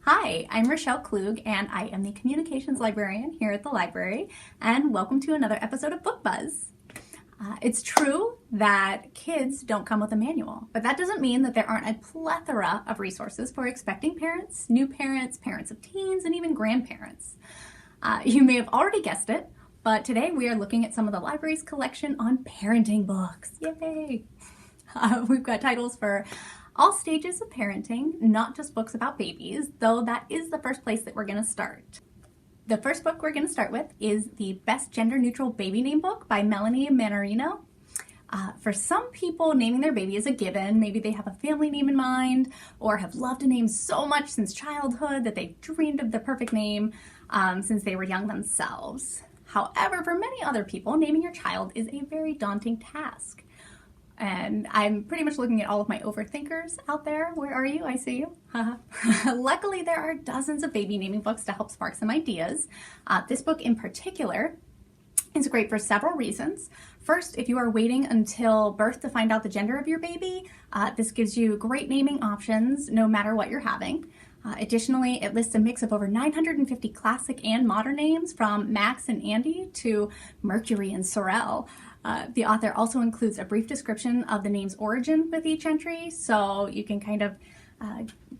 Hi, I'm Rochelle Klug, and I am the Communications Librarian here at the library, and welcome to another episode of Book Buzz. It's true that kids don't come with a manual, but that doesn't mean that there aren't a plethora of resources for expecting parents, new parents, parents of teens, and even grandparents. You may have already guessed it, but today we are looking at some of the library's collection on parenting books. Yay! We've got titles for all stages of parenting, not just books about babies, though that is the first place that we're going to start. The first book we're going to start with is the Best Gender Neutral Baby Name Book by Melanie Mannarino. For some people, naming their baby is a given. Maybe they have a family name in mind or have loved a name so much since childhood that they've dreamed of the perfect name since they were young themselves. However, for many other people, naming your child is a very daunting task. And I'm pretty much looking at all of my overthinkers out there. Where are you? I see you. Luckily, there are dozens of baby naming books to help spark some ideas. This book in particular is great for several reasons. First, if you are waiting until birth to find out the gender of your baby, this gives you great naming options no matter what you're having. Additionally, it lists a mix of over 950 classic and modern names from Max and Andy to Mercury and Sorel. The author also includes a brief description of the name's origin with each entry, so you can kind of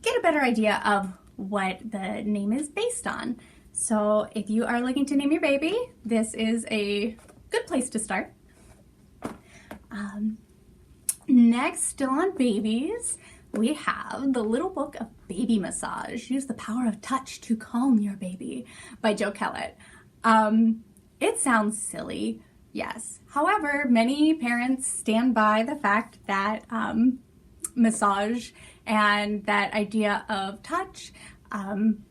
get a better idea of what the name is based on. So if you are looking to name your baby, this is a good place to start. Next, still on babies, we have The Little Book of Baby Massage. Use the power of touch to calm your baby by Jo Kellett. It sounds silly. Yes. However, many parents stand by the fact that massage and that idea of touch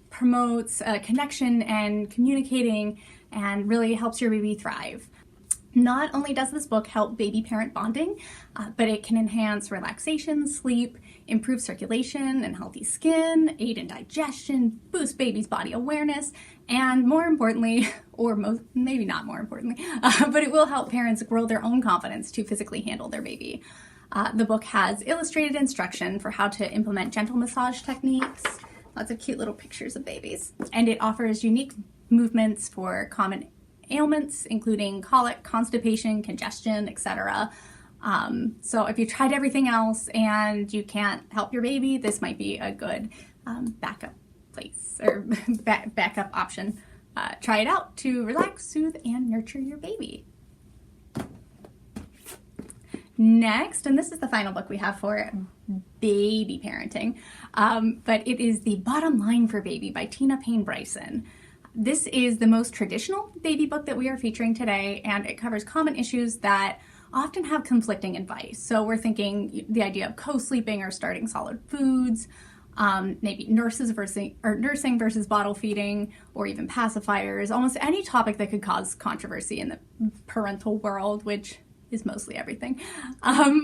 promotes connection and communicating and really helps your baby thrive. Not only does this book help baby-parent bonding, but it can enhance relaxation, sleep, improve circulation and healthy skin, aid in digestion, boost baby's body awareness, and more importantly, or maybe not more importantly, but it will help parents grow their own confidence to physically handle their baby. The book has illustrated instruction for how to implement gentle massage techniques, lots of cute little pictures of babies, and it offers unique movements for common ailments, including colic, constipation, congestion, etc. So if you tried everything else and you can't help your baby, this might be a good backup place or backup option. Try it out to relax, soothe, and nurture your baby. Next, and this is the final book we have for baby parenting, but it is The Bottom Line for Baby by Tina Payne Bryson. This is the most traditional baby book that we are featuring today, and it covers common issues that often have conflicting advice. So we're thinking the idea of co-sleeping or starting solid foods, maybe nursing versus bottle feeding, or even pacifiers, almost any topic that could cause controversy in the parental world, which is mostly everything.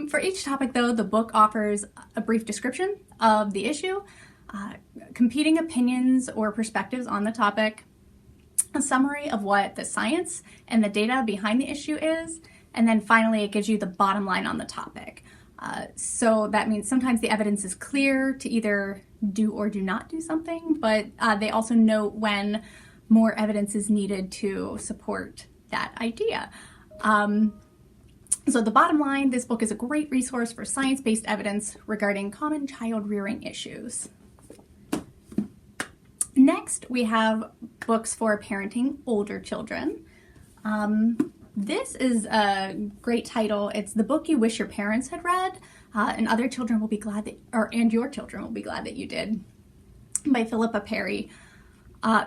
For each topic, though, the book offers a brief description of the issue, competing opinions or perspectives on the topic, a summary of what the science and the data behind the issue is, and then finally it gives you the bottom line on the topic. So that means sometimes the evidence is clear to either do or do not do something, but they also note when more evidence is needed to support that idea. So the bottom line, this book is a great resource for science-based evidence regarding common child rearing issues. Next, we have books for parenting older children. This is a great title. It's The Book You Wish Your Parents Had Read, and Other Children Will Be Glad That, and Your Children Will Be Glad That You Did, by Philippa Perry.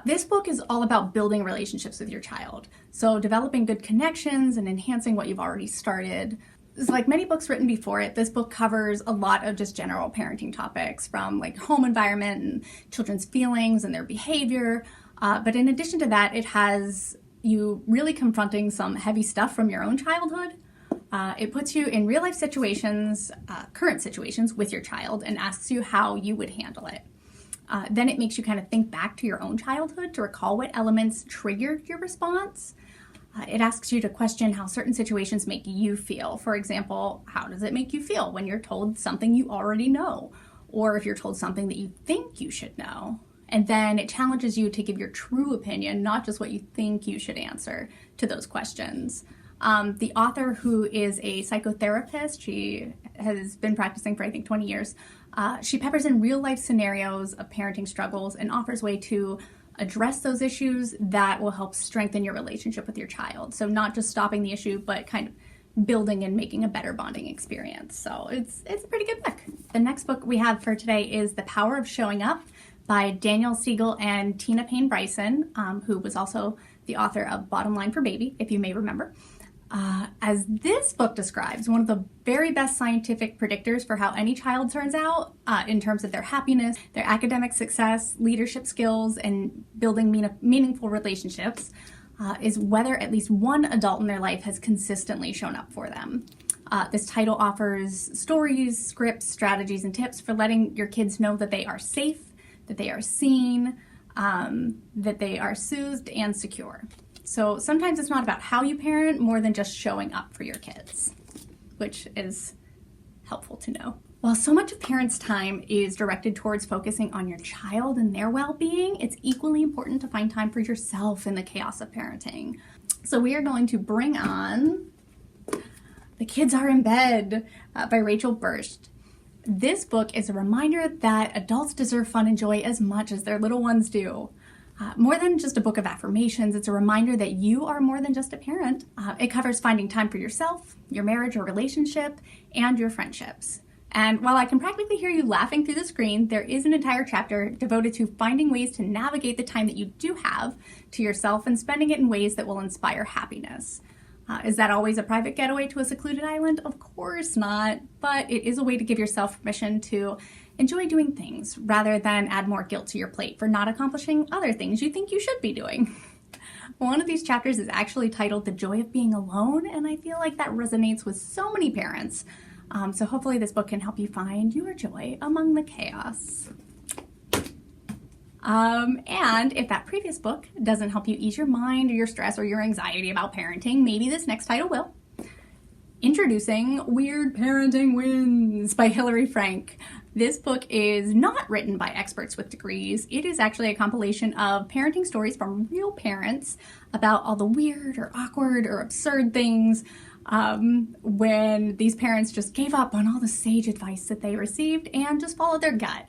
This book is all about building relationships with your child. So developing good connections and enhancing what you've already started. So like many books written before it, this book covers a lot of just general parenting topics, from like home environment and children's feelings and their behavior. But in addition to that, it has you really confronting some heavy stuff from your own childhood. It puts you in real life situations, current situations with your child, and asks you how you would handle it. Then it makes you kind of think back to your own childhood to recall what elements triggered your response. It asks you to question how certain situations make you feel. For example, how does it make you feel when you're told something you already know? Or if you're told something that you think you should know? And then it challenges you to give your true opinion, not just what you think you should answer to those questions. The author, who is a psychotherapist, she has been practicing for I think 20 years, she peppers in real life scenarios of parenting struggles and offers a way to address those issues that will help strengthen your relationship with your child. So not just stopping the issue, but kind of building and making a better bonding experience. So it's a pretty good book. The next book we have for today is The Power of Showing Up by Daniel Siegel and Tina Payne Bryson, who was also the author of Bottom Line for Baby, if you may remember. As this book describes, one of the very best scientific predictors for how any child turns out in terms of their happiness, their academic success, leadership skills, and building meaningful relationships is whether at least one adult in their life has consistently shown up for them. This title offers stories, scripts, strategies, and tips for letting your kids know that they are safe, that they are seen, that they are soothed and secure. So sometimes it's not about how you parent more than just showing up for your kids, which is helpful to know. While so much of parents' time is directed towards focusing on your child and their well-being, it's equally important to find time for yourself in the chaos of parenting. So we are going to bring on The Kids Are in Bed by Rachel Burst. This book is a reminder that adults deserve fun and joy as much as their little ones do. More than just a book of affirmations, it's a reminder that you are more than just a parent. It covers finding time for yourself, your marriage or relationship, and your friendships. And while I can practically hear you laughing through the screen, there is an entire chapter devoted to finding ways to navigate the time that you do have to yourself and spending it in ways that will inspire happiness. Is that always a private getaway to a secluded island? Of course not, but it is a way to give yourself permission to enjoy doing things rather than add more guilt to your plate for not accomplishing other things you think you should be doing. One of these chapters is actually titled The Joy of Being Alone, and I feel like that resonates with so many parents. So hopefully this book can help you find your joy among the chaos. And if that previous book doesn't help you ease your mind or your stress or your anxiety about parenting, maybe this next title will. Introducing Weird Parenting Wins by Hilary Frank. This book is not written by experts with degrees. It is actually a compilation of parenting stories from real parents about all the weird or awkward or absurd things when these parents just gave up on all the sage advice that they received and just followed their gut.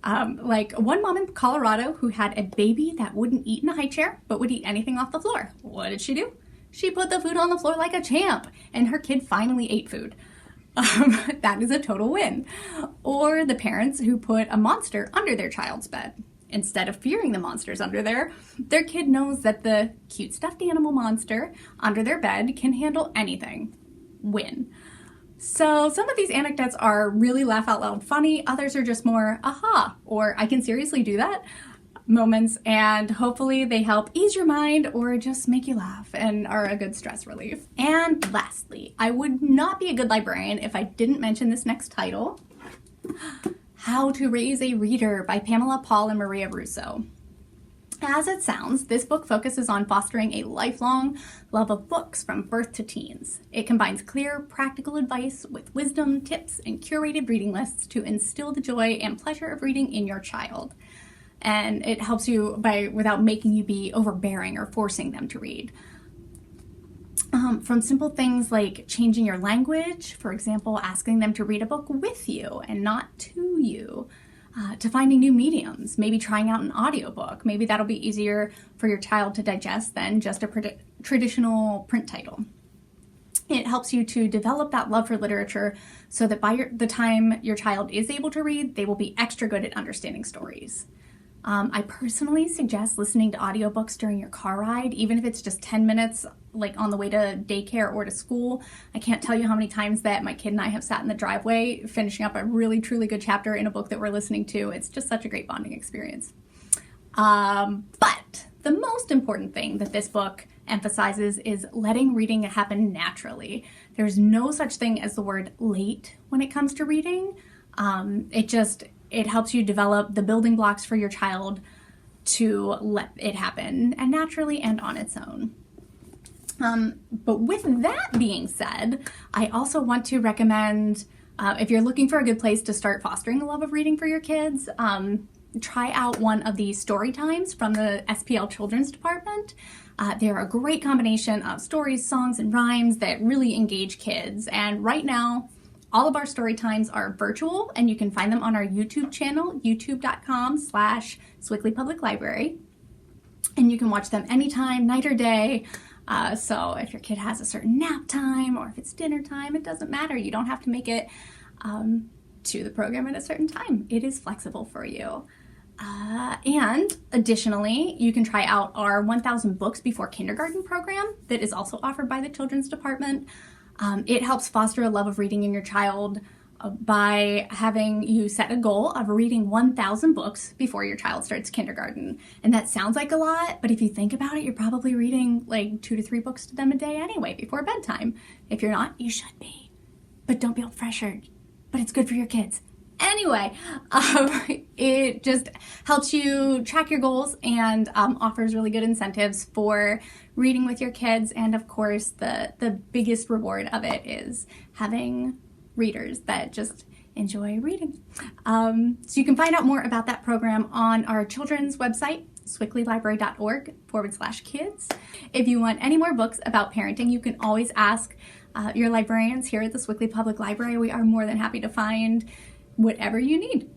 Like one mom in Colorado who had a baby that wouldn't eat in a high chair, but would eat anything off the floor. What did she do? She put the food on the floor like a champ, and her kid finally ate food. That is a total win. Or the parents who put a monster under their child's bed. Instead of fearing the monsters under there, their kid knows that the cute stuffed animal monster under their bed can handle anything. Win. So some of these anecdotes are really laugh out loud funny. Others are just more aha, or I can seriously do that moments, and hopefully they help ease your mind or just make you laugh and are a good stress relief. And lastly, I would not be a good librarian if I didn't mention this next title, How to Raise a Reader by Pamela Paul and Maria Russo. As it sounds, this book focuses on fostering a lifelong love of books from birth to teens. It combines clear, practical advice with wisdom, tips, and curated reading lists to instill the joy and pleasure of reading in your child. And it helps you without making you be overbearing or forcing them to read. From simple things like changing your language, for example, asking them to read a book with you and not to you, to finding new mediums, maybe trying out an audiobook. Maybe that'll be easier for your child to digest than just a traditional print title. It helps you to develop that love for literature so that by the time your child is able to read, they will be extra good at understanding stories. I personally suggest listening to audiobooks during your car ride, even if it's just 10 minutes, like on the way to daycare or to school. I can't tell you how many times that my kid and I have sat in the driveway finishing up a really, truly good chapter in a book that we're listening to. It's just such a great bonding experience. But the most important thing that this book emphasizes is letting reading happen naturally. There's no such thing as the word late when it comes to reading. It helps you develop the building blocks for your child to let it happen and naturally and on its own. But with that being said, I also want to recommend, if you're looking for a good place to start fostering the love of reading for your kids, try out one of the story times from the SPL Children's Department. They're a great combination of stories, songs, and rhymes that really engage kids. And right now, all of our story times are virtual, and you can find them on our YouTube channel, youtube.com/Sewickley Public Library. And you can watch them anytime, night or day. So if your kid has a certain nap time or if it's dinner time, it doesn't matter. You don't have to make it to the program at a certain time. It is flexible for you. And additionally, you can try out our 1,000 Books Before Kindergarten program that is also offered by the Children's Department. It helps foster a love of reading in your child by having you set a goal of reading 1,000 books before your child starts kindergarten. And that sounds like a lot, but if you think about it, you're probably reading like 2 to 3 books to them a day anyway before bedtime. If you're not, you should be. But don't feel pressured. But it's good for your kids. Anyway, it just helps you track your goals and offers really good incentives for reading with your kids. And of course, the biggest reward of it is having readers that just enjoy reading. So you can find out more about that program on our children's website, swickleylibrary.org/kids. If you want any more books about parenting, you can always ask your librarians here at the Sewickley Public Library. We are more than happy to find whatever you need.